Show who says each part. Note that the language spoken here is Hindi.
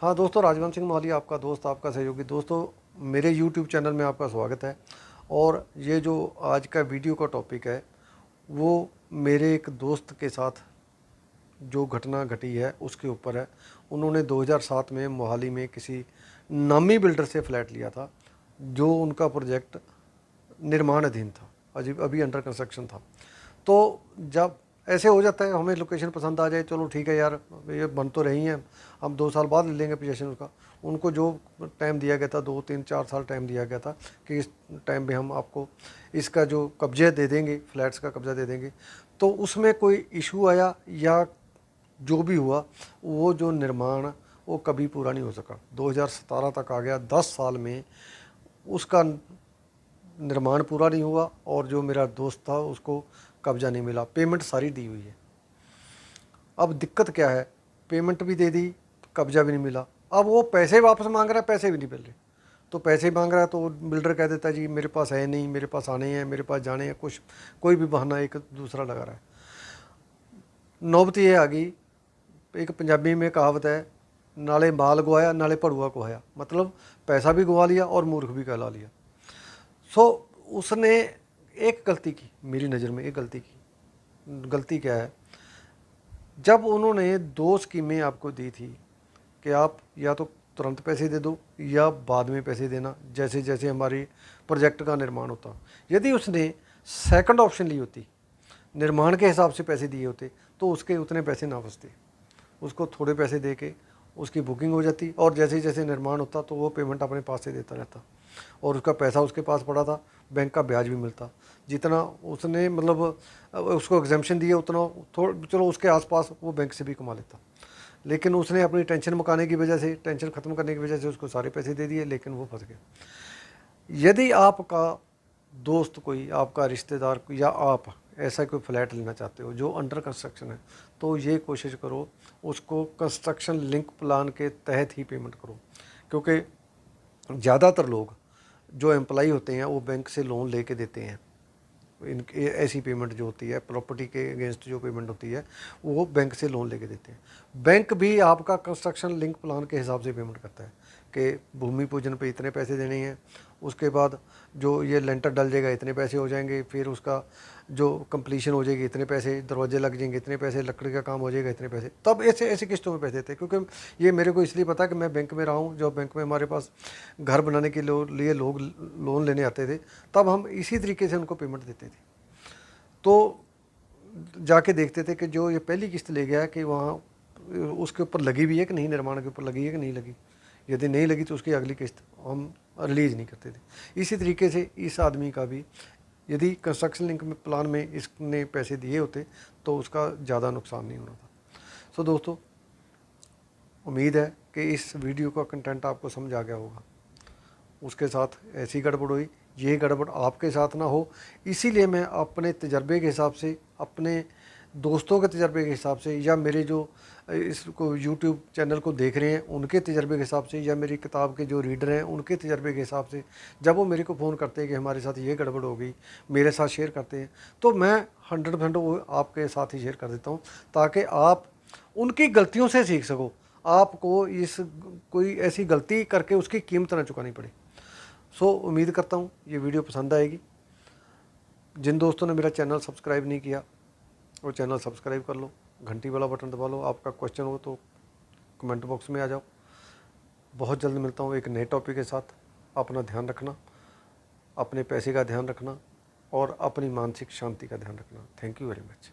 Speaker 1: हाँ दोस्तों, राजवंश सिंह माली आपका दोस्त, आपका सहयोगी। दोस्तों, मेरे यूट्यूब चैनल में आपका स्वागत है। और ये जो आज का वीडियो का टॉपिक है वो मेरे एक दोस्त के साथ जो घटना घटी है उसके ऊपर है। उन्होंने 2007 में मोहाली में किसी नामी बिल्डर से फ्लैट लिया था, जो उनका प्रोजेक्ट निर्माणाधीन था, अभी अभी अंडर कंस्ट्रक्शन था। तो जब ऐसे हो जाता है, हमें लोकेशन पसंद आ जाए, चलो ठीक है यार, ये बन तो रही हैं, हम 2 साल बाद ले लेंगे पोजीशन उसका। उनको जो टाइम दिया गया था, 2 3 4 साल टाइम दिया गया था कि इस टाइम में हम आपको इसका जो कब्जे दे देंगे, फ्लैट्स का कब्जा दे देंगे। तो उसमें कोई इशू आया या जो भी हुआ, वो जो निर्माण वो कभी पूरा नहीं हो सका। 2017 तक आ गया, 10 साल में उसका निर्माण पूरा नहीं हुआ और जो मेरा दोस्त था उसको कब्जा नहीं मिला। पेमेंट सारी दी हुई है। अब दिक्कत क्या है, पेमेंट भी दे दी, कब्जा भी नहीं मिला। अब वो पैसे वापस मांग रहा है, पैसे भी नहीं मिल रहे। तो पैसे मांग रहा है तो बिल्डर कह देता है जी मेरे पास है नहीं, मेरे पास आने हैं, मेरे पास जाने हैं, कुछ कोई भी बहाना एक दूसरा लगा रहा है। नौबत ये आ गई, एक पंजाबी में कहावत है, नाले माल गवाया नाले पड़ुआ कोहाया, मतलब पैसा भी गवा लिया और मूर्ख भी कहला लिया। सो उसने एक गलती की, मेरी नज़र में एक गलती की। गलती क्या है, जब उन्होंने 2 स्कीमें आपको दी थी कि आप या तो तुरंत पैसे दे दो या बाद में पैसे देना, जैसे जैसे हमारी प्रोजेक्ट का निर्माण होता। यदि उसने सेकंड ऑप्शन ली होती, निर्माण के हिसाब से पैसे दिए होते, तो उसके उतने पैसे ना बचते। उसको थोड़े पैसे दे के उसकी बुकिंग हो जाती और जैसे जैसे निर्माण होता तो वो पेमेंट अपने पास से देता रहता और उसका पैसा उसके पास पड़ा था, बैंक का ब्याज भी मिलता। जितना उसने मतलब उसको एग्जाम्पशन दिया उतना चलो उसके आसपास वो बैंक से भी कमा लेता। लेकिन उसने अपनी टेंशन मुकाने की वजह से, टेंशन ख़त्म करने की वजह से उसको सारे पैसे दे दिए, लेकिन वो फंस गया। यदि आपका दोस्त कोई, आपका रिश्तेदार या आप ऐसा कोई फ्लैट लेना चाहते हो जो अंडर कंस्ट्रक्शन है, तो ये कोशिश करो उसको कंस्ट्रक्शन लिंक प्लान के तहत ही पेमेंट करो। क्योंकि ज़्यादातर लोग जो एम्प्लॉई होते हैं वो बैंक से लोन लेके देते हैं। इनकी ऐसी पेमेंट जो होती है, प्रॉपर्टी के अगेंस्ट जो पेमेंट होती है, वो बैंक से लोन लेके देते हैं। बैंक भी आपका कंस्ट्रक्शन लिंक प्लान के हिसाब से पेमेंट करता है कि भूमि पूजन पे इतने पैसे देने हैं, उसके बाद जो ये लेंटर डल जाएगा इतने पैसे हो जाएंगे, फिर उसका जो कंप्लीशन हो जाएगी इतने पैसे, दरवाजे लग जाएंगे इतने पैसे, लकड़ी का काम हो जाएगा इतने पैसे। तब ऐसे ऐसी किस्तों में पैसे देते हैं, क्योंकि ये मेरे को इसलिए पता है कि मैं बैंक में रहा हूँ। जब बैंक में हमारे पास घर बनाने के लिए लोग लोन लेने आते थे, तब हम इसी तरीके से उनको पेमेंट देते थे। तो जाके देखते थे कि जो ये पहली किस्त ले गया है कि वहाँ उसके ऊपर लगी भी है कि नहीं, निर्माण के ऊपर लगी है कि नहीं लगी। यदि नहीं लगी तो उसकी अगली किस्त हम रिलीज़ नहीं करते थे। इसी तरीके से इस आदमी का भी, यदि कंस्ट्रक्शन लिंक में प्लान में इसने पैसे दिए होते तो उसका ज़्यादा नुकसान नहीं होना था। सो दोस्तों, उम्मीद है कि इस वीडियो का कंटेंट आपको समझ आ गया होगा। उसके साथ ऐसी गड़बड़ हुई, ये गड़बड़ आपके साथ ना हो, इसीलिए मैं अपने तजर्बे के हिसाब से, अपने दोस्तों के तजर्बे के हिसाब से, या मेरे जो इसको यूट्यूब चैनल को देख रहे हैं उनके तजर्बे के हिसाब से, या मेरी किताब के जो रीडर हैं उनके तजर्बे के हिसाब से, जब वो मेरे को फ़ोन करते हैं कि हमारे साथ ये गड़बड़ हो गई, मेरे साथ शेयर करते हैं, तो मैं 100% वो आपके साथ ही शेयर कर देता हूँ, ताकि आप उनकी गलतियों से सीख सको। आपको इस कोई ऐसी गलती करके उसकी कीमत ना चुकानी पड़े। सो उम्मीद करता हूँ ये वीडियो पसंद आएगी। जिन दोस्तों ने मेरा चैनल सब्सक्राइब नहीं किया वो चैनल सब्सक्राइब कर लो, घंटी वाला बटन दबा लो। आपका क्वेश्चन हो तो कमेंट बॉक्स में आ जाओ। बहुत जल्द मिलता हूँ एक नए टॉपिक के साथ। अपना ध्यान रखना, अपने पैसे का ध्यान रखना और अपनी मानसिक शांति का ध्यान रखना। Thank you very much.